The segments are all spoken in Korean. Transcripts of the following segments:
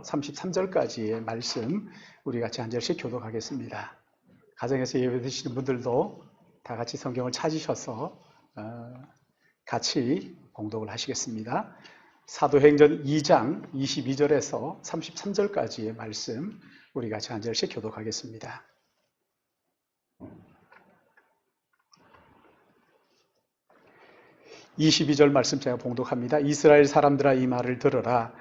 33절까지의 말씀 우리 같이 한 절씩 교독하겠습니다. 가정에서 예배 드시는 분들도 다 같이 성경을 찾으셔서 같이 공독을 하시겠습니다. 사도행전 2장 22절에서 33절까지의 말씀 우리 같이 한 절씩 교독하겠습니다. (22절) 말씀 제가 봉독합니다. 이스라엘 사람들아, 이 말을 들으라.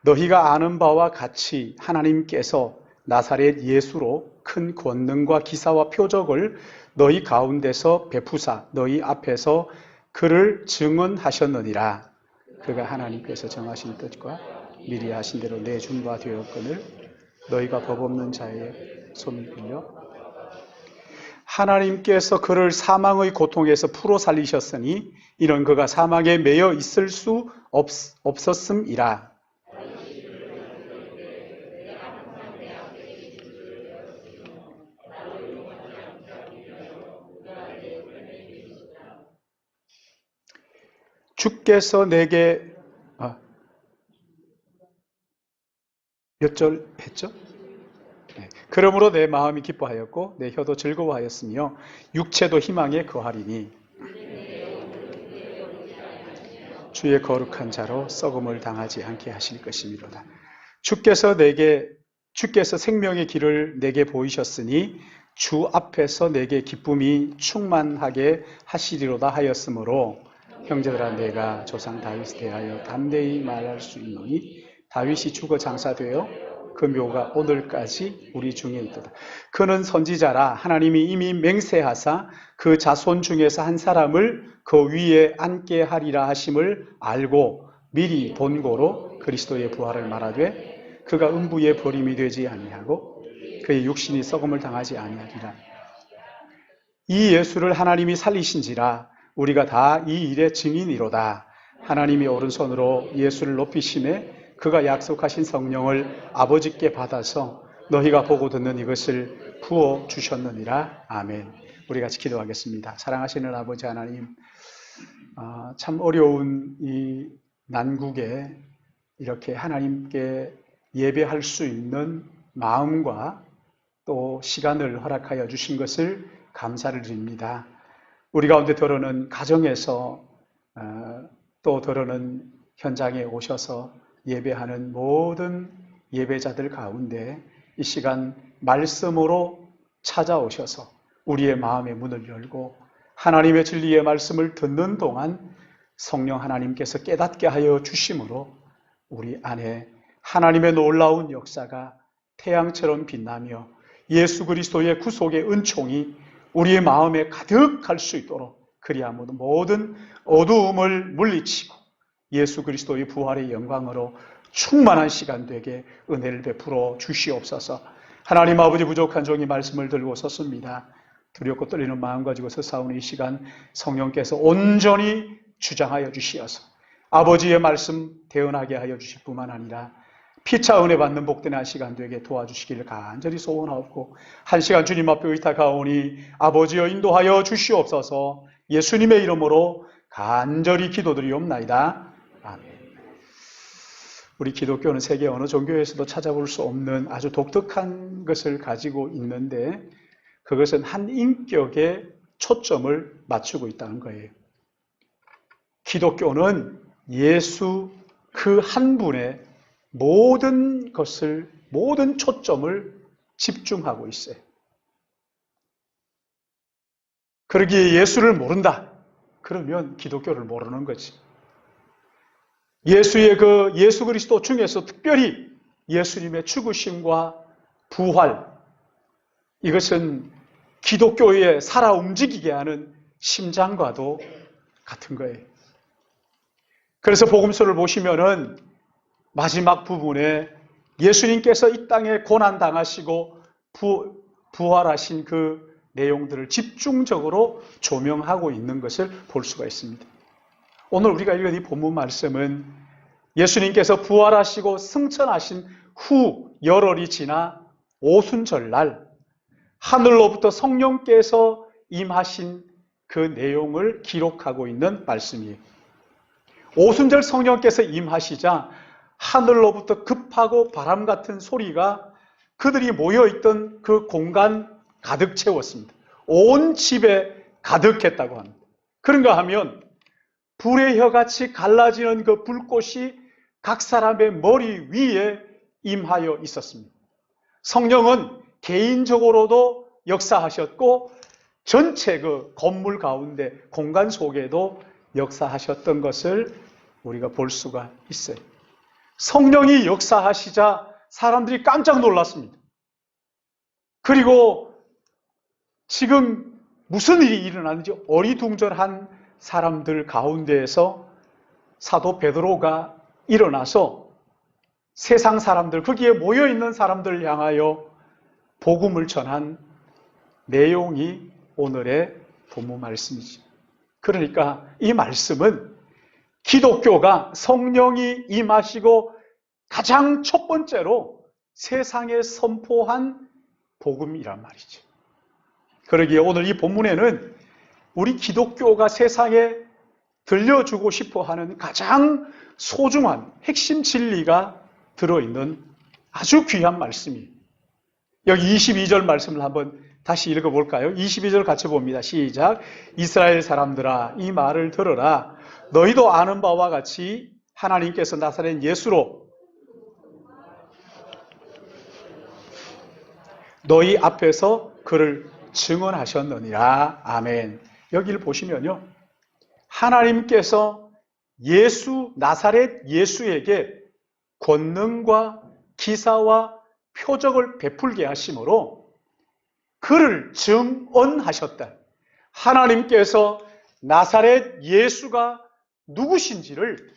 너희가 아는 바와 같이 하나님께서 나사렛 예수로 큰 권능과 기사와 표적을 너희 가운데서 베푸사 너희 앞에서 그를 증언하셨느니라. 그가 하나님께서 정하신 뜻과 미리 하신 대로 내준 바 되었거늘 너희가 법 없는 자의 손을 빌려 하나님께서 그를 사망의 고통에서 풀어 살리셨으니 이는 그가 사망에 매여 있을 수 없었음이라. 주께서 내게 몇 절 했죠? 네. 그러므로 내 마음이 기뻐하였고 내 혀도 즐거워하였으며 육체도 희망에 거하리니 주의 거룩한 자로 썩음을 당하지 않게 하실 것이미로다. 주께서 생명의 길을 내게 보이셨으니 주 앞에서 내게 기쁨이 충만하게 하시리로다 하였으므로 형제들아, 내가 조상 다윗에 대하여 담대히 말할 수 있노니 다윗이 죽어 장사되어 그 묘가 오늘까지 우리 중에 있도다. 그는 선지자라. 하나님이 이미 맹세하사 그 자손 중에서 한 사람을 그 위에 앉게 하리라 하심을 알고 미리 본고로 그리스도의 부활을 말하되 그가 음부의 버림이 되지 아니하고 그의 육신이 썩음을 당하지 아니하리라. 이 예수를 하나님이 살리신지라. 우리가 다 이 일의 증인이로다. 하나님이 오른손으로 예수를 높이심에 그가 약속하신 성령을 아버지께 받아서 너희가 보고 듣는 이것을 부어주셨느니라. 아멘. 우리 같이 기도하겠습니다. 사랑하시는 아버지 하나님, 참 어려운 이 난국에 이렇게 하나님께 예배할 수 있는 마음과 또 시간을 허락하여 주신 것을 감사를 드립니다. 우리 가운데 더러는 가정에서 또 더러는 현장에 오셔서 예배하는 모든 예배자들 가운데 이 시간 말씀으로 찾아오셔서 우리의 마음의 문을 열고 하나님의 진리의 말씀을 듣는 동안 성령 하나님께서 깨닫게 하여 주심으로 우리 안에 하나님의 놀라운 역사가 태양처럼 빛나며 예수 그리스도의 구속의 은총이 우리의 마음에 가득할 수 있도록 그리하면 모든 어두움을 물리치고 예수 그리스도의 부활의 영광으로 충만한 시간 되게 은혜를 베풀어 주시옵소서. 하나님 아버지, 부족한 종이 말씀을 들고 섰습니다. 두렵고 떨리는 마음 가지고 서싸우는 이 시간 성령께서 온전히 주장하여 주시어서 아버지의 말씀 대언하게 하여 주실 뿐만 아니라 피차 은혜 받는 복된 한 시간 되게 도와주시기를 간절히 소원하옵고 한 시간 주님 앞에 의탁하오니 아버지여 인도하여 주시옵소서. 예수님의 이름으로 간절히 기도드리옵나이다. 아멘. 우리 기독교는 세계 어느 종교에서도 찾아볼 수 없는 아주 독특한 것을 가지고 있는데 그것은 한 인격에 초점을 맞추고 있다는 거예요. 기독교는 예수 그 한 분의 모든 것을, 모든 초점을 집중하고 있어요. 그러기에 예수를 모른다. 그러면 기독교를 모르는 거지. 예수 그리스도 중에서 특별히 예수님의 죽으심과 부활, 이것은 기독교에 살아 움직이게 하는 심장과도 같은 거예요. 그래서 복음서를 보시면은 마지막 부분에 예수님께서 이 땅에 고난당하시고 부활하신 그 내용들을 집중적으로 조명하고 있는 것을 볼 수가 있습니다. 오늘 우리가 읽은 이 본문 말씀은 예수님께서 부활하시고 승천하신 후 열흘이 지나 오순절날 하늘로부터 성령께서 임하신 그 내용을 기록하고 있는 말씀이에요. 오순절 성령께서 임하시자 하늘로부터 급하고 바람 같은 소리가 그들이 모여있던 그 공간 가득 채웠습니다. 온 집에 가득했다고 합니다. 그런가 하면 불의 혀같이 갈라지는 그 불꽃이 각 사람의 머리 위에 임하여 있었습니다. 성령은 개인적으로도 역사하셨고 전체 그 건물 가운데 공간 속에도 역사하셨던 것을 우리가 볼 수가 있어요. 성령이 역사하시자 사람들이 깜짝 놀랐습니다. 그리고 지금 무슨 일이 일어나는지 어리둥절한 사람들 가운데에서 사도 베드로가 일어나서 세상 사람들, 거기에 모여있는 사람들을 향하여 복음을 전한 내용이 오늘의 본문 말씀이죠. 그러니까 이 말씀은 기독교가 성령이 임하시고 가장 첫 번째로 세상에 선포한 복음이란 말이죠. 그러기에 오늘 이 본문에는 우리 기독교가 세상에 들려주고 싶어 하는 가장 소중한 핵심 진리가 들어있는 아주 귀한 말씀이에요. 여기 22절 말씀을 한번 다시 읽어볼까요? 22절 같이 봅니다. 시작. 이스라엘 사람들아 이 말을 들어라. 너희도 아는 바와 같이 하나님께서 나사렛 예수로 너희 앞에서 그를 증언하셨느니라. 아멘. 여기를 보시면요. 하나님께서 예수, 나사렛 예수에게 권능과 기사와 표적을 베풀게 하심으로 그를 증언하셨다. 하나님께서 나사렛 예수가 누구신지를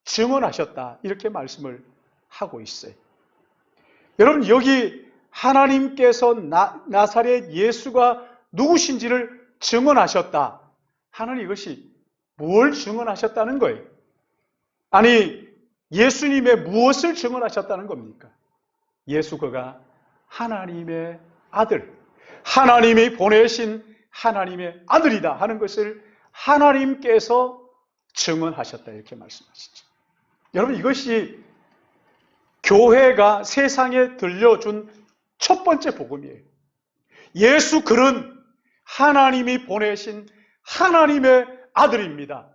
증언하셨다. 이렇게 말씀을 하고 있어요. 여러분 여기 하나님께서 나사렛 예수가 누구신지를 증언하셨다 하는 이것이 뭘 증언하셨다는 거예요? 아니 예수님의 무엇을 증언하셨다는 겁니까? 예수 그가 하나님의 아들, 하나님이 보내신 하나님의 아들이다 하는 것을 하나님께서 증언하셨다 이렇게 말씀하시죠. 여러분 이것이 교회가 세상에 들려준 첫 번째 복음이에요. 예수 그는 하나님이 보내신 하나님의 아들입니다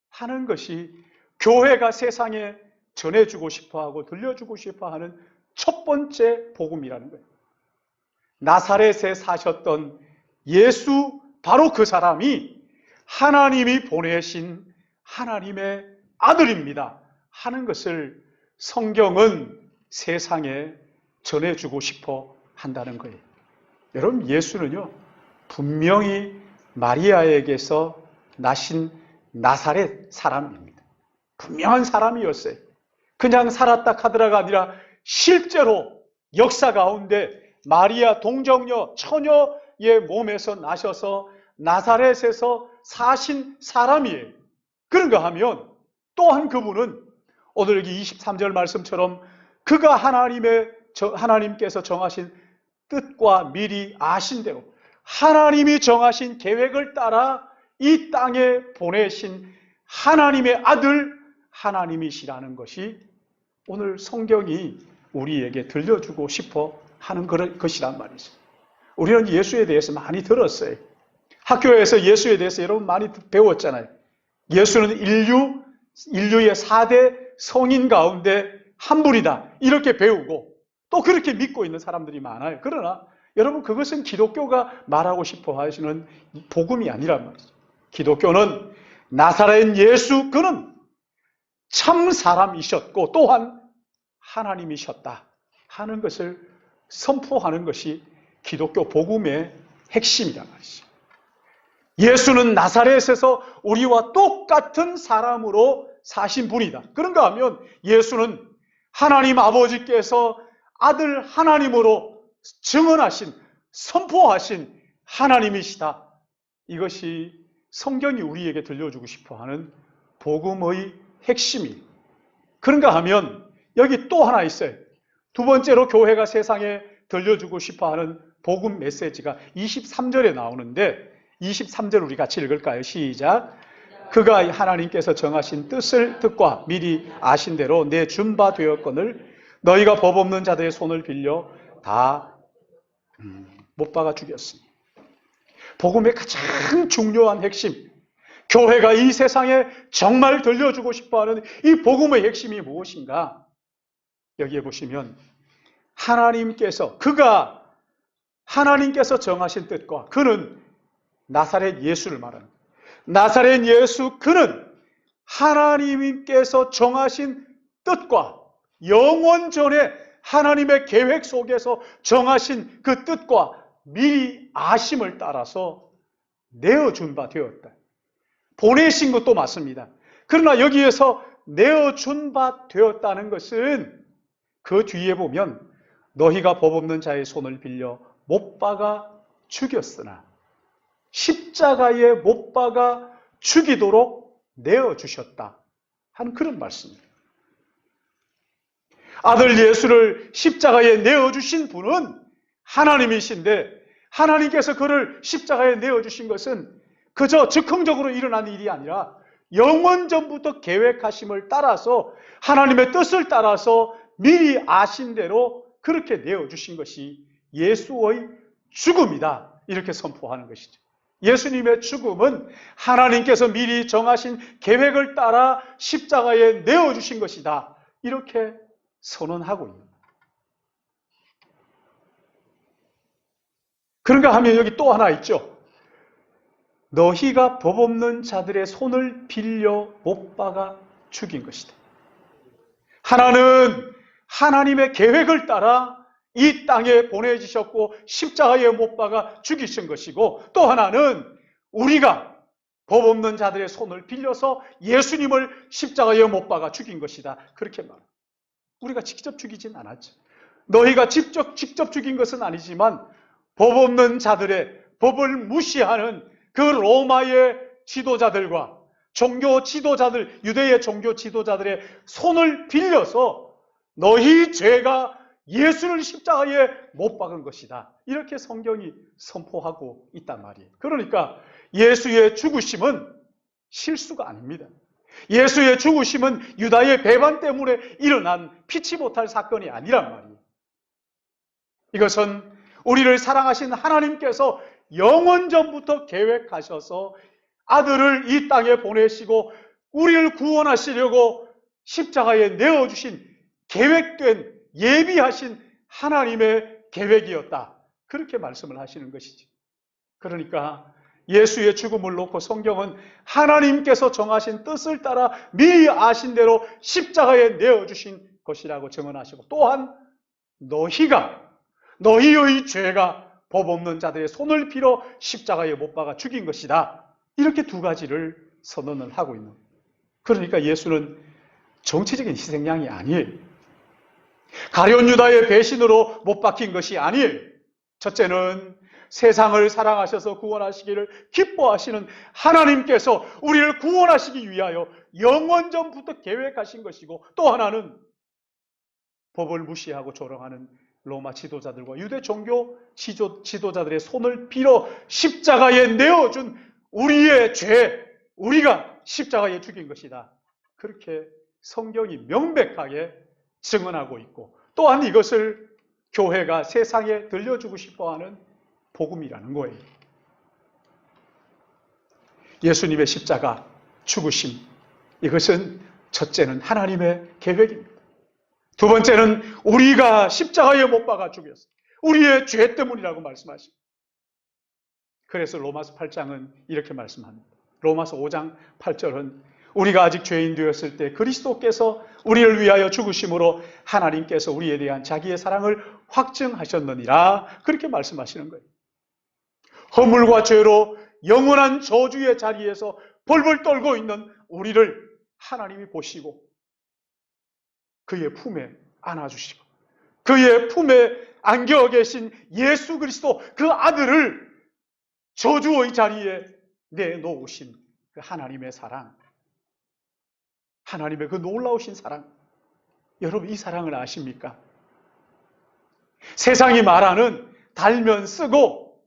하는 것이 교회가 세상에 전해주고 싶어하고 들려주고 싶어하는 첫 번째 복음이라는 거예요. 나사렛에 사셨던 예수 바로 그 사람이 하나님이 보내신 하나님의 아들입니다 하는 것을 성경은 세상에 전해주고 싶어 한다는 거예요. 여러분 예수는요 분명히 마리아에게서 나신 나사렛 사람입니다. 분명한 사람이었어요. 그냥 살았다 카드라가 아니라 실제로 역사 가운데 마리아 동정녀 처녀의 몸에서 나셔서 나사렛에서 사신 사람이에요. 그런가 하면 또한 그분은 오늘 여기 23절 말씀처럼 그가 하나님께서 정하신 뜻과 미리 아신 대로 하나님이 정하신 계획을 따라 이 땅에 보내신 하나님의 아들 하나님이시라는 것이 오늘 성경이 우리에게 들려주고 싶어 하는 것이란 말이죠. 우리는 예수에 대해서 많이 들었어요. 학교에서 예수에 대해서 여러분 많이 배웠잖아요. 예수는 인류의 4대 성인 가운데 한 분이다 이렇게 배우고 또 그렇게 믿고 있는 사람들이 많아요. 그러나 여러분 그것은 기독교가 말하고 싶어 하시는 복음이 아니란 말이죠. 기독교는 나사렛 예수 그는 참 사람이셨고 또한 하나님이셨다 하는 것을 선포하는 것이 기독교 복음의 핵심이란 말이죠. 예수는 나사렛에서 우리와 똑같은 사람으로 사신 분이다. 그런가 하면 예수는 하나님 아버지께서 아들 하나님으로 증언하신, 선포하신 하나님이시다. 이것이 성경이 우리에게 들려주고 싶어하는 복음의 핵심이. 그런가 하면 여기 또 하나 있어요. 두 번째로 교회가 세상에 들려주고 싶어하는 복음 메시지가 23절에 나오는데 23절 우리 같이 읽을까요? 시작. 그가 하나님께서 정하신 뜻과 미리 아신 대로 내준 바 되었거늘 너희가 법 없는 자들의 손을 빌려 다 못 박아 죽였으니. 복음의 가장 중요한 핵심, 교회가 이 세상에 정말 들려주고 싶어하는 이 복음의 핵심이 무엇인가? 여기에 보시면 하나님께서 정하신 뜻과 그는 나사렛 예수를 말하는 거예요. 나사렛 예수 그는 하나님께서 정하신 뜻과 영원 전에 하나님의 계획 속에서 정하신 그 뜻과 미리 아심을 따라서 내어준 바 되었다. 보내신 것도 맞습니다. 그러나 여기에서 내어준 바 되었다는 것은 그 뒤에 보면 너희가 법 없는 자의 손을 빌려 못 박아 죽였으나 십자가에 못 박아 죽이도록 내어주셨다 하는 그런 말씀입니다. 아들 예수를 십자가에 내어주신 분은 하나님이신데 하나님께서 그를 십자가에 내어주신 것은 그저 즉흥적으로 일어난 일이 아니라 영원 전부터 계획하심을 따라서 하나님의 뜻을 따라서 미리 아신 대로 그렇게 내어주신 것이 예수의 죽음이다. 이렇게 선포하는 것이죠. 예수님의 죽음은 하나님께서 미리 정하신 계획을 따라 십자가에 내어주신 것이다. 이렇게 선언하고 있는 거예요. 그런가 하면 여기 또 하나 있죠. 너희가 법 없는 자들의 손을 빌려 못 박아 죽인 것이다. 하나는 하나님의 계획을 따라 이 땅에 보내주셨고 십자가에 못 박아 죽이신 것이고, 또 하나는 우리가 법 없는 자들의 손을 빌려서 예수님을 십자가에 못 박아 죽인 것이다. 그렇게 말합니다. 우리가 직접 죽이진 않았죠. 너희가 직접 죽인 것은 아니지만 법 없는 자들의 법을 무시하는 그 로마의 지도자들과 종교 지도자들, 유대의 종교 지도자들의 손을 빌려서 너희 죄가 예수를 십자가에 못 박은 것이다. 이렇게 성경이 선포하고 있단 말이에요. 그러니까 예수의 죽으심은 실수가 아닙니다. 예수의 죽으심은 유다의 배반 때문에 일어난 피치 못할 사건이 아니란 말이에요. 이것은 우리를 사랑하신 하나님께서 영원 전부터 계획하셔서 아들을 이 땅에 보내시고 우리를 구원하시려고 십자가에 내어주신 계획된 예비하신 하나님의 계획이었다. 그렇게 말씀을 하시는 것이지. 그러니까 예수의 죽음을 놓고 성경은 하나님께서 정하신 뜻을 따라 미리 아신 대로 십자가에 내어주신 것이라고 증언하시고, 또한 너희의 죄가 법 없는 자들의 손을 빌어 십자가에 못 박아 죽인 것이다. 이렇게 두 가지를 선언을 하고 있는 거예요. 그러니까 예수는 정치적인 희생양이 아니에요. 가룟 유다의 배신으로 못 박힌 것이 아니에요. 첫째는 세상을 사랑하셔서 구원하시기를 기뻐하시는 하나님께서 우리를 구원하시기 위하여 영원전부터 계획하신 것이고, 또 하나는 법을 무시하고 조롱하는 로마 지도자들과 유대 종교 지도자들의 손을 빌어 십자가에 내어준 우리의 죄, 우리가 십자가에 죽인 것이다. 그렇게 성경이 명백하게 증언하고 있고, 또한 이것을 교회가 세상에 들려주고 싶어하는 복음이라는 거예요. 예수님의 십자가 죽으심, 이것은 첫째는 하나님의 계획입니다. 두 번째는 우리가 십자가에 못 박아 죽였어요. 우리의 죄 때문이라고 말씀하십니다. 그래서 로마서 8장은 이렇게 말씀합니다. 로마서 5장 8절은 우리가 아직 죄인 되었을 때 그리스도께서 우리를 위하여 죽으심으로 하나님께서 우리에 대한 자기의 사랑을 확증하셨느니라. 그렇게 말씀하시는 거예요. 허물과 죄로 영원한 저주의 자리에서 벌벌 떨고 있는 우리를 하나님이 보시고 그의 품에 안아주시고 그의 품에 안겨 계신 예수 그리스도 그 아들을 저주의 자리에 내놓으신 그 하나님의 사랑, 하나님의 그 놀라우신 사랑, 여러분 이 사랑을 아십니까? 세상이 말하는 달면 쓰고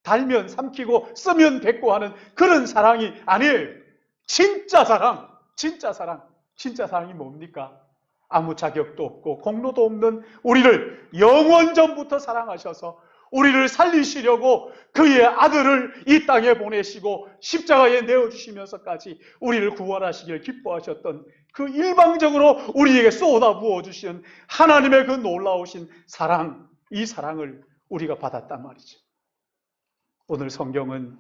달면 삼키고 쓰면 뱉고 하는 그런 사랑이 아니에요. 진짜 사랑, 진짜 사랑, 진짜 사랑이 뭡니까? 아무 자격도 없고 공로도 없는 우리를 영원 전부터 사랑하셔서 우리를 살리시려고 그의 아들을 이 땅에 보내시고 십자가에 내어주시면서까지 우리를 구원하시길 기뻐하셨던 그 일방적으로 우리에게 쏟아 부어주시는 하나님의 그 놀라우신 사랑, 이 사랑을 우리가 받았단 말이죠. 오늘 성경은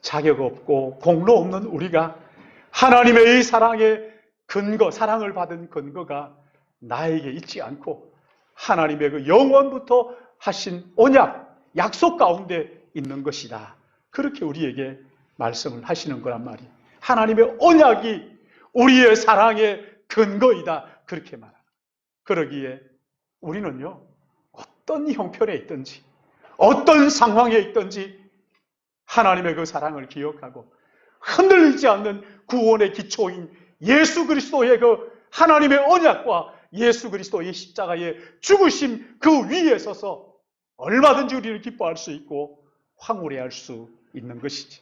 자격 없고 공로 없는 우리가 하나님의 이 사랑의 근거, 사랑을 받은 근거가 나에게 있지 않고 하나님의 그 영원부터 하신 언약, 약속 가운데 있는 것이다. 그렇게 우리에게 말씀을 하시는 거란 말이에요. 하나님의 언약이 우리의 사랑의 근거이다. 그렇게 말합니다. 그러기에 우리는요, 어떤 형편에 있든지, 어떤 상황에 있든지 하나님의 그 사랑을 기억하고 흔들리지 않는 구원의 기초인 예수 그리스도의 그 하나님의 언약과 예수 그리스도의 십자가의 죽으심 그 위에 서서 얼마든지 우리를 기뻐할 수 있고 황홀해할 수 있는 것이지.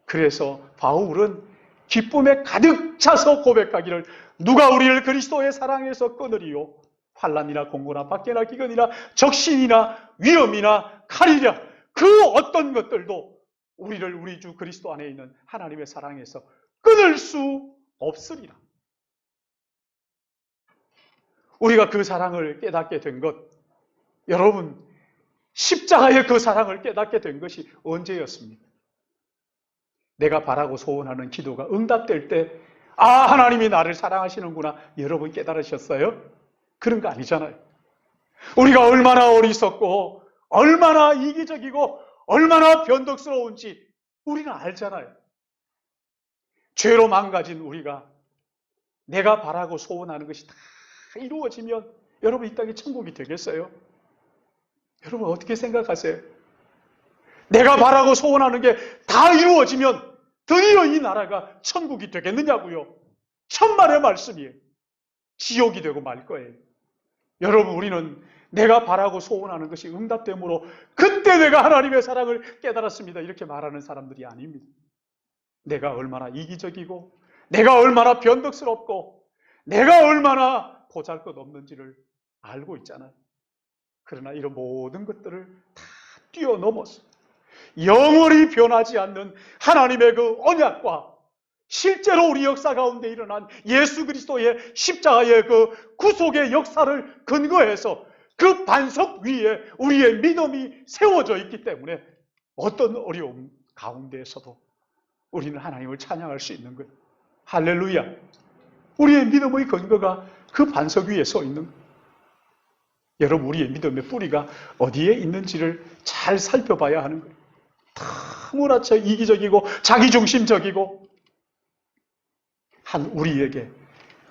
그래서 바울은 기쁨에 가득 차서 고백하기를 누가 우리를 그리스도의 사랑에서 끊으리요? 환난이나 공고나 박해나 기근이나 적신이나 위험이나 칼이랴 그 어떤 것들도 우리를 우리 주 그리스도 안에 있는 하나님의 사랑에서 끊을 수 없으리라. 우리가 그 사랑을 깨닫게 된 것, 여러분 십자가의 그 사랑을 깨닫게 된 것이 언제였습니까? 내가 바라고 소원하는 기도가 응답될 때 하나님이 나를 사랑하시는구나 여러분 깨달으셨어요? 그런 거 아니잖아요. 우리가 얼마나 어리석고 얼마나 이기적이고 얼마나 변덕스러운지 우리는 알잖아요. 죄로 망가진 우리가 내가 바라고 소원하는 것이 다 이루어지면 여러분 이 땅이 천국이 되겠어요? 여러분 어떻게 생각하세요? 내가 바라고 소원하는 게 다 이루어지면 드디어 이 나라가 천국이 되겠느냐고요? 천만의 말씀이에요. 지옥이 되고 말 거예요. 여러분 우리는 내가 바라고 소원하는 것이 응답됨으로 그때 내가 하나님의 사랑을 깨달았습니다. 이렇게 말하는 사람들이 아닙니다. 내가 얼마나 이기적이고 내가 얼마나 변덕스럽고 내가 얼마나 보잘것없는지를 알고 있잖아요. 그러나 이런 모든 것들을 다 뛰어넘어서 영원히 변하지 않는 하나님의 그 언약과 실제로 우리 역사 가운데 일어난 예수 그리스도의 십자가의 그 구속의 역사를 근거해서 그 반석 위에 우리의 믿음이 세워져 있기 때문에 어떤 어려움 가운데에서도 우리는 하나님을 찬양할 수 있는 거예요. 할렐루야. 우리의 믿음의 근거가 그 반석 위에 서 있는 거예요. 여러분 우리의 믿음의 뿌리가 어디에 있는지를 잘 살펴봐야 하는 거예요. 너무나 이기적이고 자기중심적이고 한 우리에게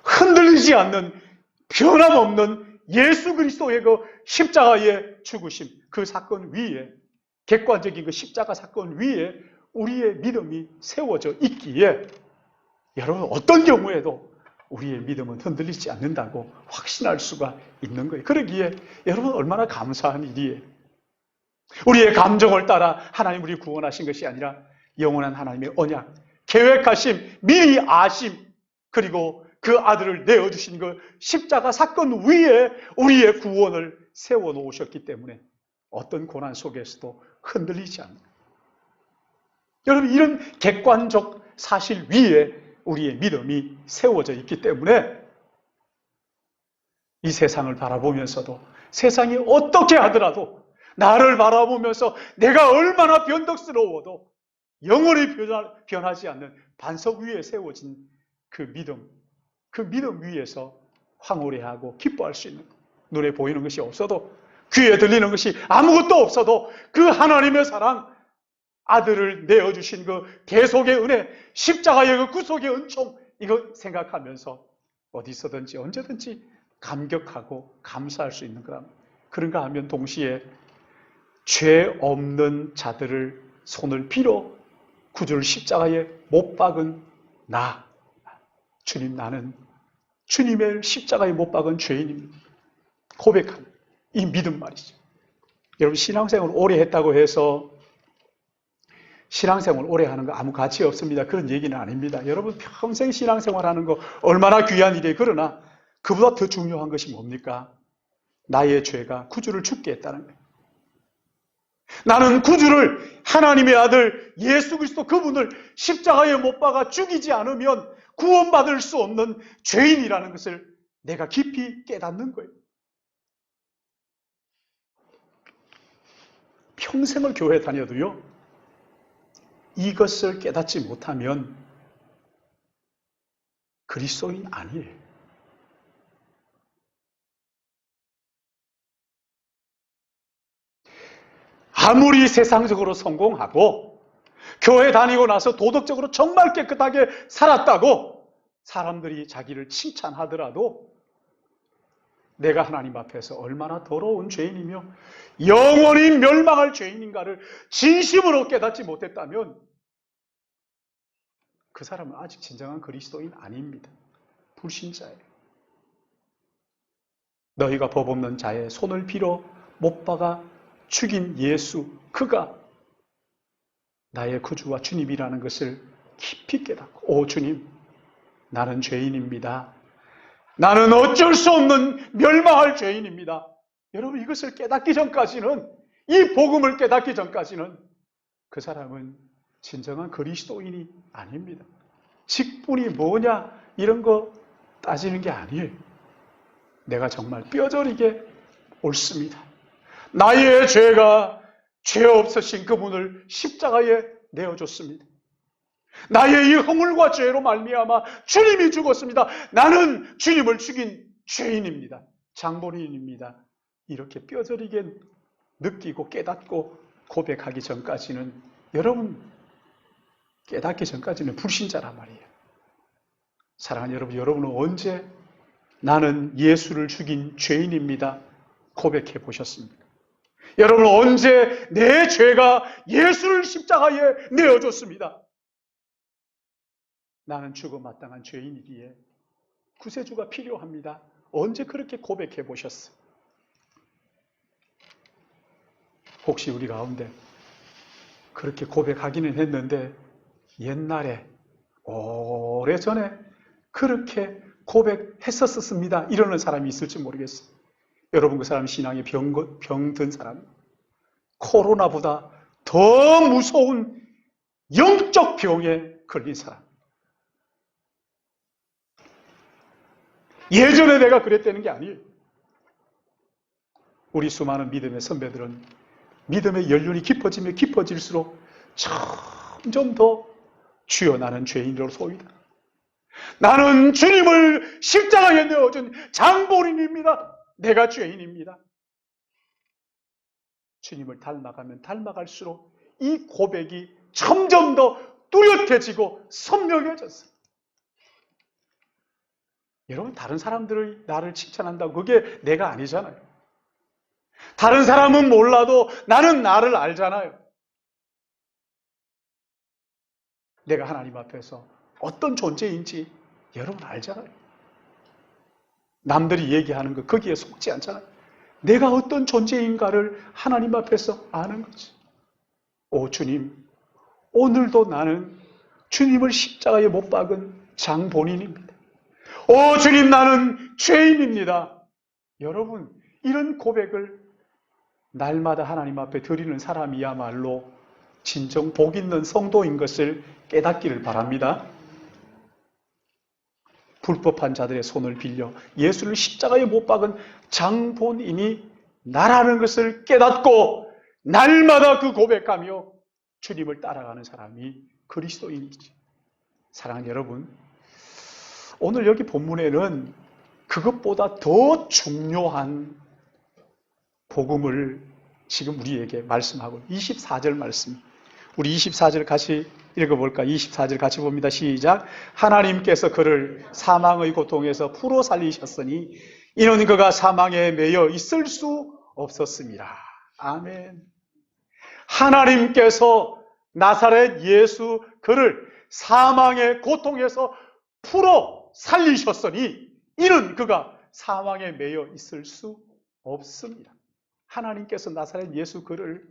흔들리지 않는 변함없는 예수 그리스도의 그 십자가의 죽으심 그 사건 위에 객관적인 그 십자가 사건 위에 우리의 믿음이 세워져 있기에 여러분 어떤 경우에도 우리의 믿음은 흔들리지 않는다고 확신할 수가 있는 거예요. 그러기에 여러분 얼마나 감사한 일이에요. 우리의 감정을 따라 하나님 우리 구원하신 것이 아니라 영원한 하나님의 언약, 계획하심, 미리 아심, 그리고 그 아들을 내어주신 그 십자가 사건 위에 우리의 구원을 세워놓으셨기 때문에 어떤 고난 속에서도 흔들리지 않는 거예요. 여러분 이런 객관적 사실 위에 우리의 믿음이 세워져 있기 때문에 이 세상을 바라보면서도 세상이 어떻게 하더라도 나를 바라보면서 내가 얼마나 변덕스러워도 영원히 변하지 않는 반석 위에 세워진 그 믿음 위에서 황홀해하고 기뻐할 수 있는 눈에 보이는 것이 없어도 귀에 들리는 것이 아무것도 없어도 그 하나님의 사랑 아들을 내어주신 그 대속의 은혜 십자가의 그 구속의 은총 이거 생각하면서 어디서든지 언제든지 감격하고 감사할 수 있는 거랍니다. 그런가 하면 동시에 죄 없는 자들을 손을 빌어 구주를 십자가에 못 박은 나 주님 나는 주님의 십자가에 못 박은 죄인입니다. 고백하는 이 믿음 말이죠. 여러분 신앙생활을 오래 했다고 해서 신앙생활 오래 하는 거 아무 가치 없습니다. 그런 얘기는 아닙니다. 여러분 평생 신앙생활 하는 거 얼마나 귀한 일이에요. 그러나 그보다 더 중요한 것이 뭡니까? 나의 죄가 구주를 죽게 했다는 거예요. 나는 구주를 하나님의 아들 예수 그리스도 그분을 십자가에 못 박아 죽이지 않으면 구원받을 수 없는 죄인이라는 것을 내가 깊이 깨닫는 거예요. 평생을 교회 다녀도요, 이것을 깨닫지 못하면 그리스도인 아니에요. 아무리 세상적으로 성공하고 교회 다니고 나서 도덕적으로 정말 깨끗하게 살았다고 사람들이 자기를 칭찬하더라도 내가 하나님 앞에서 얼마나 더러운 죄인이며 영원히 멸망할 죄인인가를 진심으로 깨닫지 못했다면 그 사람은 아직 진정한 그리스도인 아닙니다. 불신자예요. 너희가 법 없는 자의 손을 빌어 못 박아 죽인 예수, 그가 나의 구주와 주님이라는 것을 깊이 깨닫고, 오 주님, 나는 죄인입니다. 나는 어쩔 수 없는 멸망할 죄인입니다. 여러분, 이것을 깨닫기 전까지는, 이 복음을 깨닫기 전까지는 그 사람은 진정한 그리스도인이 아닙니다. 직분이 뭐냐 이런 거 따지는 게 아니에요. 내가 정말 뼈저리게 옳습니다. 나의 죄가 죄 없으신 그분을 십자가에 내어줬습니다. 나의 이 허물과 죄로 말미암아 주님이 죽었습니다. 나는 주님을 죽인 죄인입니다. 장본인입니다. 이렇게 뼈저리게 느끼고 깨닫고 고백하기 전까지는, 여러분 깨닫기 전까지는 불신자란 말이에요. 사랑하는 여러분, 여러분은 언제 나는 예수를 죽인 죄인입니다 고백해 보셨습니까? 여러분은 언제 내 죄가 예수를 십자가에 내어줬습니다, 나는 죽어 마땅한 죄인이기에 구세주가 필요합니다, 언제 그렇게 고백해 보셨어요? 혹시 우리 가운데 그렇게 고백하기는 했는데 옛날에 오래전에 그렇게 고백했었습니다 이러는 사람이 있을지 모르겠어요. 여러분, 그 사람 신앙에 병든 사람, 코로나보다 더 무서운 영적 병에 걸린 사람. 예전에 내가 그랬다는 게 아니에요. 우리 수많은 믿음의 선배들은 믿음의 연륜이 깊어지면 깊어질수록 점점 더 주여 나는 죄인으로소이다, 나는 주님을 십자가에 내어준 장본인입니다, 내가 죄인입니다, 주님을 닮아가면 닮아갈수록 이 고백이 점점 더 뚜렷해지고 선명해졌어요. 여러분, 다른 사람들이 나를 칭찬한다고 그게 내가 아니잖아요. 다른 사람은 몰라도 나는 나를 알잖아요. 내가 하나님 앞에서 어떤 존재인지 여러분 알잖아요. 남들이 얘기하는 거 거기에 속지 않잖아요. 내가 어떤 존재인가를 하나님 앞에서 아는 거지. 오 주님, 오늘도 나는 주님을 십자가에 못 박은 장본인입니다. 오 주님, 나는 죄인입니다. 여러분, 이런 고백을 날마다 하나님 앞에 드리는 사람이야말로 진정 복 있는 성도인 것을 깨닫기를 바랍니다. 불법한 자들의 손을 빌려 예수를 십자가에 못 박은 장본인이 나라는 것을 깨닫고 날마다 그 고백하며 주님을 따라가는 사람이 그리스도인이지. 사랑하는 여러분, 오늘 여기 본문에는 그것보다 더 중요한 복음을 지금 우리에게 말씀하고, 24절 말씀, 우리 24절 같이 읽어볼까? 24절 같이 봅니다. 시작. 하나님께서 그를 사망의 고통에서 풀어 살리셨으니 이는 그가 사망에 매여 있을 수 없었습니다. 아멘. 하나님께서 나사렛 예수 그를 사망의 고통에서 풀어 살리셨으니 이는 그가 사망에 매여 있을 수 없습니다. 하나님께서 나사렛 예수 그를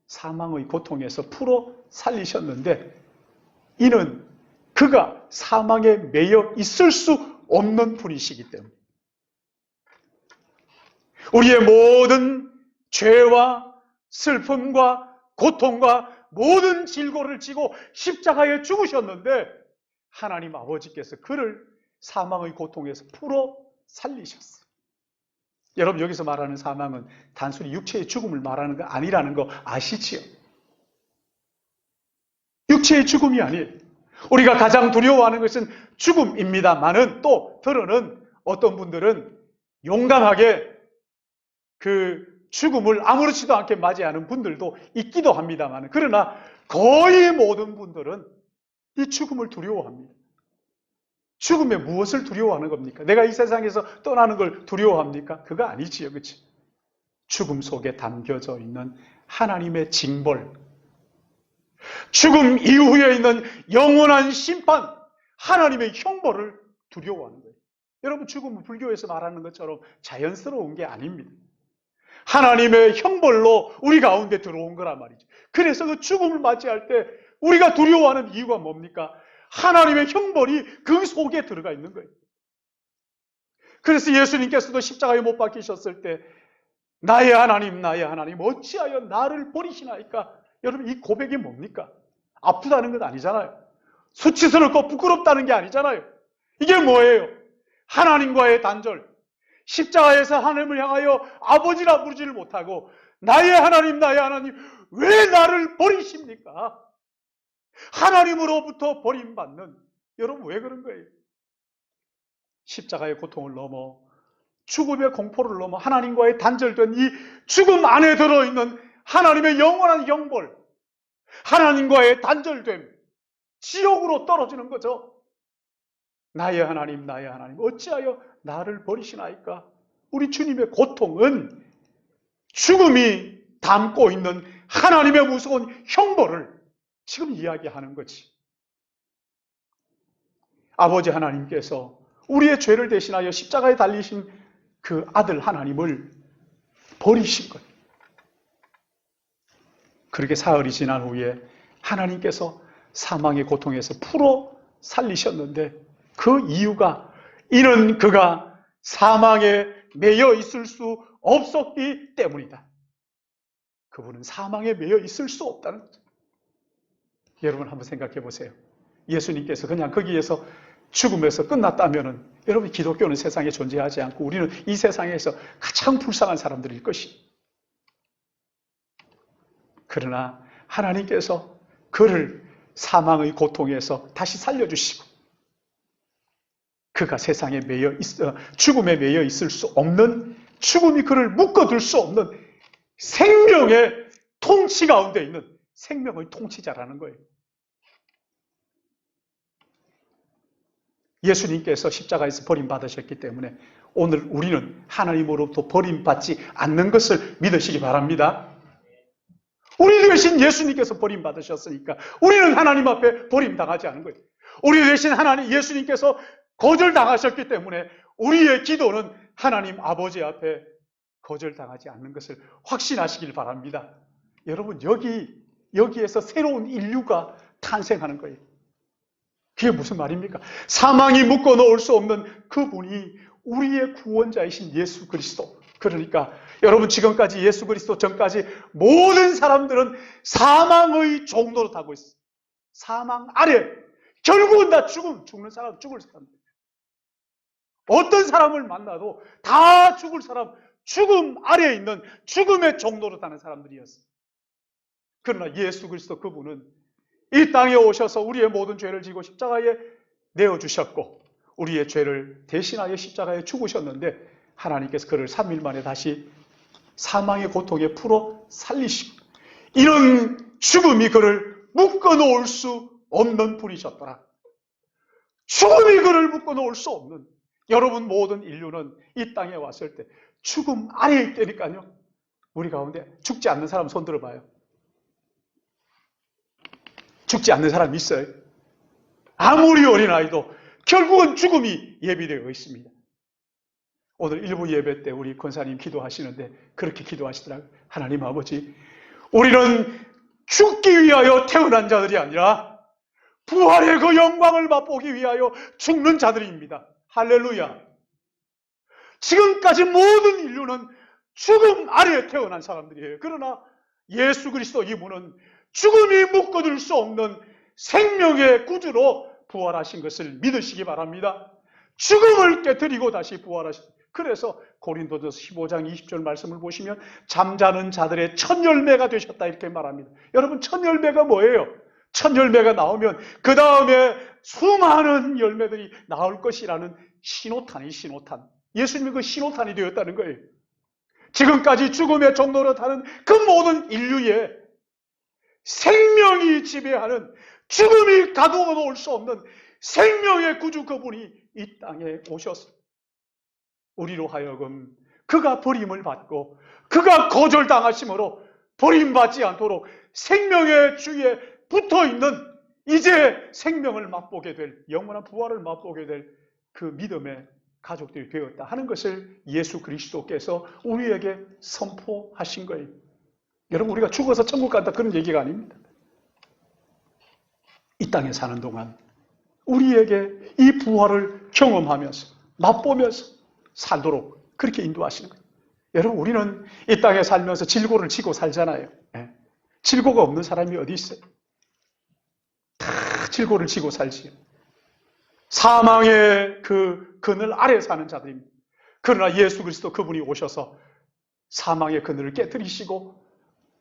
사망의 고통에서 풀어 살리셨는데 이는 그가 사망에 매여 있을 수 없는 분이시기 때문에 우리의 모든 죄와 슬픔과 고통과 모든 질고를 지고 십자가에 죽으셨는데 하나님 아버지께서 그를 사망의 고통에서 풀어 살리셨어요. 여러분, 여기서 말하는 사망은 단순히 육체의 죽음을 말하는 거 아니라는 거 아시지요? 육체의 죽음이 아니에요. 우리가 가장 두려워하는 것은 죽음입니다만은 또 들어는 어떤 분들은 용감하게 그 죽음을 아무렇지도 않게 맞이하는 분들도 있기도 합니다만, 그러나 거의 모든 분들은 이 죽음을 두려워합니다. 죽음에 무엇을 두려워하는 겁니까? 내가 이 세상에서 떠나는 걸 두려워합니까? 그거 아니지요, 그렇지? 죽음 속에 담겨져 있는 하나님의 징벌, 죽음 이후에 있는 영원한 심판, 하나님의 형벌을 두려워하는 거예요. 여러분, 죽음은 불교에서 말하는 것처럼 자연스러운 게 아닙니다. 하나님의 형벌로 우리 가운데 들어온 거란 말이죠. 그래서 그 죽음을 맞이할 때 우리가 두려워하는 이유가 뭡니까? 하나님의 형벌이 그 속에 들어가 있는 거예요. 그래서 예수님께서도 십자가에 못 박히셨을 때 나의 하나님 어찌하여 나를 버리시나이까? 여러분, 이 고백이 뭡니까? 아프다는 건 아니잖아요. 수치스럽고 부끄럽다는 게 아니잖아요. 이게 뭐예요? 하나님과의 단절. 십자가에서 하나님을 향하여 아버지라 부르지를 못하고 나의 하나님 왜 나를 버리십니까? 하나님으로부터 버림받는, 여러분 왜 그런 거예요? 십자가의 고통을 넘어 죽음의 공포를 넘어 하나님과의 단절된 이 죽음 안에 들어있는 하나님의 영원한 형벌, 하나님과의 단절됨, 지옥으로 떨어지는 거죠. 나의 하나님 어찌하여 나를 버리시나이까? 우리 주님의 고통은 죽음이 담고 있는 하나님의 무서운 형벌을 지금 이야기하는 거지. 아버지 하나님께서 우리의 죄를 대신하여 십자가에 달리신 그 아들 하나님을 버리신 거예요. 그렇게 사흘이 지난 후에 하나님께서 사망의 고통에서 풀어 살리셨는데 그 이유가 이는 그가 사망에 매여 있을 수 없었기 때문이다. 그분은 사망에 매여 있을 수 없다는 거죠. 여러분 한번 생각해 보세요. 예수님께서 그냥 거기에서 죽음에서 끝났다면은 여러분, 기독교는 세상에 존재하지 않고 우리는 이 세상에서 가장 불쌍한 사람들일 것이. 그러나 하나님께서 그를 사망의 고통에서 다시 살려주시고 그가 세상에 죽음에 매여 있을 수 없는, 죽음이 그를 묶어둘 수 없는 생명의 통치 가운데 있는 생명의 통치자라는 거예요. 예수님께서 십자가에서 버림받으셨기 때문에 오늘 우리는 하나님으로부터 버림받지 않는 것을 믿으시기 바랍니다. 우리 대신 예수님께서 버림받으셨으니까 우리는 하나님 앞에 버림당하지 않은 거예요. 우리 대신 예수님께서 거절당하셨기 때문에 우리의 기도는 하나님 아버지 앞에 거절당하지 않는 것을 확신하시길 바랍니다. 여러분, 여기에서 새로운 인류가 탄생하는 거예요. 그게 무슨 말입니까? 사망이 묶어 놓을 수 없는 그분이 우리의 구원자이신 예수 그리스도. 그러니까 여러분, 지금까지 예수 그리스도 전까지 모든 사람들은 사망의 종로로 타고 있어요. 사망 아래. 결국은 다 죽는 사람, 죽을 사람. 어떤 사람을 만나도 다 죽을 사람, 죽음 아래에 있는 죽음의 종로로 타는 사람들이었어요. 그러나 예수 그리스도 그분은 이 땅에 오셔서 우리의 모든 죄를 지고 십자가에 내어주셨고 우리의 죄를 대신하여 십자가에 죽으셨는데 하나님께서 그를 3일 만에 다시 사망의 고통에 풀어 살리시고 이런 죽음이 그를 묶어놓을 수 없는 분이셨더라. 죽음이 그를 묶어놓을 수 없는, 여러분 모든 인류는 이 땅에 왔을 때 죽음 아래에 있다니까요. 우리 가운데 죽지 않는 사람 손 들어봐요. 죽지 않는 사람 있어요? 아무리 어린아이도 결국은 죽음이 예비되어 있습니다. 오늘 일부 예배 때 우리 권사님 기도하시는데 그렇게 기도하시더라고요. 하나님 아버지, 우리는 죽기 위하여 태어난 자들이 아니라 부활의 그 영광을 맛보기 위하여 죽는 자들입니다. 할렐루야. 지금까지 모든 인류는 죽음 아래에 태어난 사람들이에요. 그러나 예수 그리스도 이분은 죽음이 묶어둘 수 없는 생명의 구주로 부활하신 것을 믿으시기 바랍니다. 죽음을 깨뜨리고 다시 부활하신. 그래서 고린도전서 15장 20절 말씀을 보시면 잠자는 자들의 첫 열매가 되셨다 이렇게 말합니다. 여러분, 첫 열매가 뭐예요? 첫 열매가 나오면 그 다음에 수많은 열매들이 나올 것이라는 신호탄이 신호탄. 예수님이 그 신호탄이 되었다는 거예요. 지금까지 죽음의 종로로 타는 그 모든 인류에 생명이 지배하는, 죽음이 가두어 놓을 수 없는 생명의 구주 그분이 이 땅에 오셔서 우리로 하여금 그가 버림을 받고 그가 거절당하심으로 버림받지 않도록 생명의 주위에 붙어있는, 이제 생명을 맛보게 될, 영원한 부활을 맛보게 될 그 믿음의 가족들이 되었다 하는 것을 예수 그리스도께서 우리에게 선포하신 거예요. 여러분, 우리가 죽어서 천국 간다 그런 얘기가 아닙니다. 이 땅에 사는 동안 우리에게 이 부활을 경험하면서 맛보면서 살도록 그렇게 인도하시는 거예요. 여러분, 우리는 이 땅에 살면서 질고를 지고 살잖아요. 질고가 없는 사람이 어디 있어요? 다 질고를 지고 살지요. 사망의 그 그늘 아래 사는 자들입니다. 그러나 예수 그리스도 그분이 오셔서 사망의 그늘을 깨뜨리시고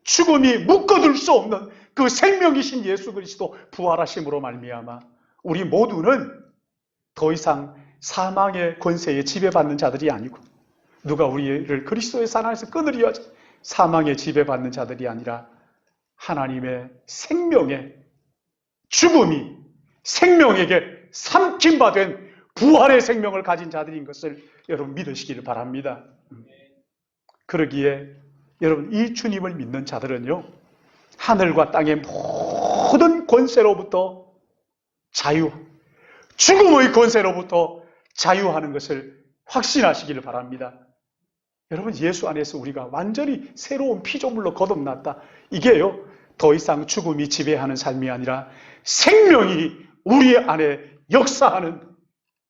죽음이 묶어둘 수 없는 그 생명이신 예수 그리스도 부활하심으로 말미암아 우리 모두는 더 이상 사망의 권세에 지배받는 자들이 아니고, 누가 우리를 그리스도의 사랑에서 끊으려 사망에 지배받는 자들이 아니라 하나님의 생명의, 죽음이 생명에게 삼킴바 된 부활의 생명을 가진 자들인 것을 여러분 믿으시기를 바랍니다. 그러기에 여러분, 이 주님을 믿는 자들은요, 하늘과 땅의 모든 권세로부터 자유, 죽음의 권세로부터 자유하는 것을 확신하시기를 바랍니다. 여러분, 예수 안에서 우리가 완전히 새로운 피조물로 거듭났다. 이게요, 더 이상 죽음이 지배하는 삶이 아니라 생명이 우리 안에 역사하는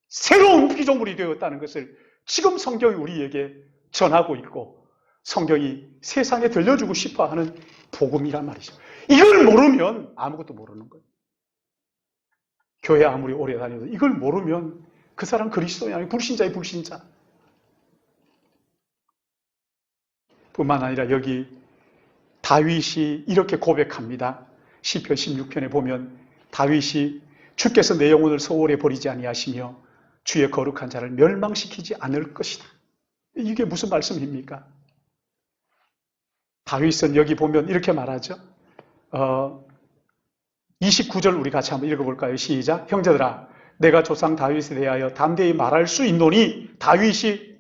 새로운 피조물이 되었다는 것을 지금 성경이 우리에게 전하고 있고, 성경이 세상에 들려주고 싶어하는 복음이란 말이죠. 이걸 모르면 아무것도 모르는 거예요. 교회 아무리 오래 다녀도 이걸 모르면 그 사람 그리스도인이 아니고 불신자의 불신자. 뿐만 아니라 여기 다윗이 이렇게 고백합니다. 시편 16편에 보면 다윗이 주께서 내 영혼을 소홀히 버리지 아니하시며 주의 거룩한 자를 멸망시키지 않을 것이다. 이게 무슨 말씀입니까? 다윗은 여기 보면 이렇게 말하죠. 29절 우리 같이 한번 읽어볼까요? 시작. 형제들아, 내가 조상 다윗에 대하여 담대히 말할 수 있노니 다윗이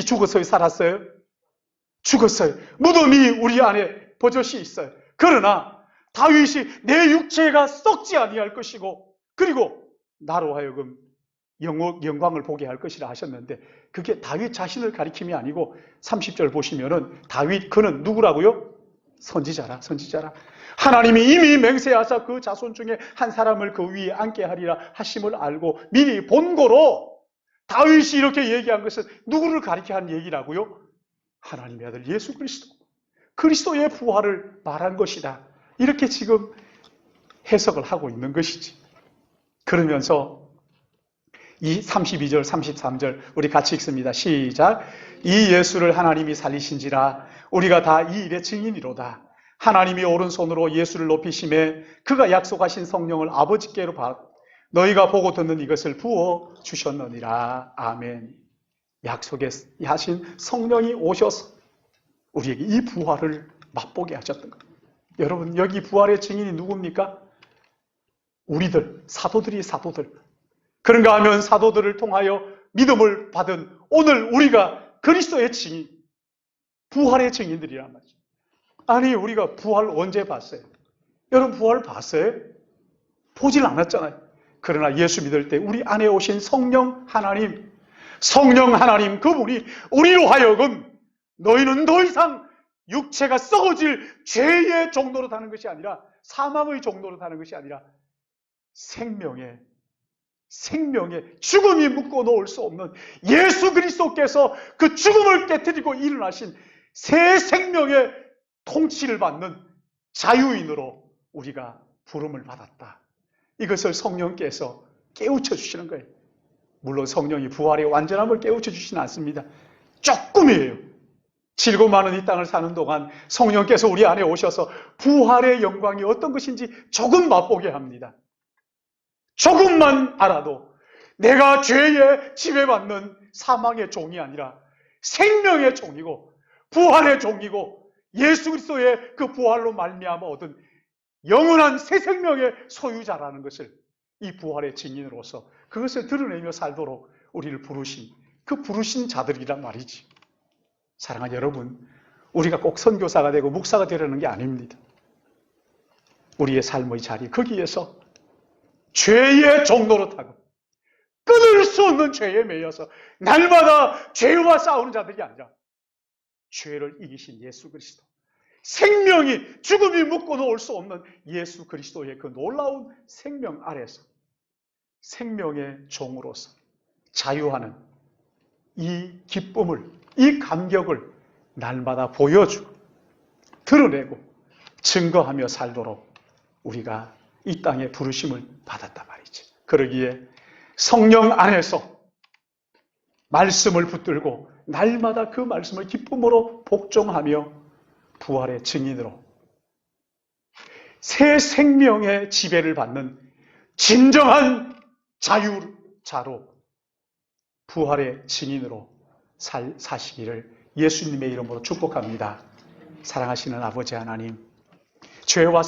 죽었어요? 살았어요? 죽었어요. 무덤이 우리 안에 버젓이 있어요. 그러나 다윗이 내 육체가 썩지 아니할 것이고 그리고 나로 하여금 영광을 보게 할 것이라 하셨는데, 그게 다윗 자신을 가리킴이 아니고 30절 보시면은 다윗, 그는 누구라고요? 선지자라. 하나님이 이미 맹세하사 그 자손 중에 한 사람을 그 위에 앉게 하리라 하심을 알고 미리 본고로 다윗이 이렇게 얘기한 것은 누구를 가리켜 한 얘기라고요? 하나님의 아들 예수 그리스도, 그리스도의 부활을 말한 것이다. 이렇게 지금 해석을 하고 있는 것이지. 그러면서 이 32절, 33절 우리 같이 읽습니다. 시작. 이 예수를 하나님이 살리신지라 우리가 다 이 일의 증인이로다. 하나님이 오른손으로 예수를 높이심에 그가 약속하신 성령을 아버지께로 받 너희가 보고 듣는 이것을 부어 주셨느니라. 아멘. 약속하신 성령이 오셔서 우리에게 이 부활을 맛보게 하셨던 것. 여러분, 여기 부활의 증인이 누굽니까? 우리들, 사도들. 그런가 하면 사도들을 통하여 믿음을 받은 오늘 우리가 그리스도의 증인, 부활의 증인들이란 말이죠. 아니, 우리가 부활 언제 봤어요? 여러분, 부활 봤어요? 보질 않았잖아요. 그러나 예수 믿을 때 우리 안에 오신 성령 하나님 그분이 우리로 하여금 너희는 더 이상 육체가 썩어질 죄의 종로로 타는 것이 아니라, 사망의 종로로 타는 것이 아니라 생명의 죽음이 묶어 놓을 수 없는 예수 그리스도께서 그 죽음을 깨뜨리고 일어나신 새 생명의 통치를 받는 자유인으로 우리가 부름을 받았다. 이것을 성령께서 깨우쳐 주시는 거예요. 물론 성령이 부활의 완전함을 깨우쳐 주시진 않습니다. 조금이에요. 질고 많은 이 땅을 사는 동안 성령께서 우리 안에 오셔서 부활의 영광이 어떤 것인지 조금 맛보게 합니다. 조금만 알아도 내가 죄에 지배받는 사망의 종이 아니라 생명의 종이고 부활의 종이고 예수 그리스도의 그 부활로 말미암아 얻은 영원한 새 생명의 소유자라는 것을 이 부활의 증인으로서 그것을 드러내며 살도록 우리를 부르신 그 부르신 자들이란 말이지. 사랑하는 여러분, 우리가 꼭 선교사가 되고 목사가 되려는 게 아닙니다. 우리의 삶의 자리 거기에서 죄의 종로로 타고 끊을 수 없는 죄에 매여서 날마다 죄와 싸우는 자들이 아니라 죄를 이기신 예수 그리스도, 생명이 죽음이 묶고 놓을 수 없는 예수 그리스도의 그 놀라운 생명 아래서 생명의 종으로서 자유하는 이 기쁨을, 이 감격을 날마다 보여주고 드러내고 증거하며 살도록 우리가 이 땅에 부르심을 받았단 말이지. 그러기에 성령 안에서 말씀을 붙들고 날마다 그 말씀을 기쁨으로 복종하며 부활의 증인으로 새 생명의 지배를 받는 진정한 자유자로 부활의 증인으로 사시기를 예수님의 이름으로 축복합니다. 사랑하시는 아버지 하나님, 죄와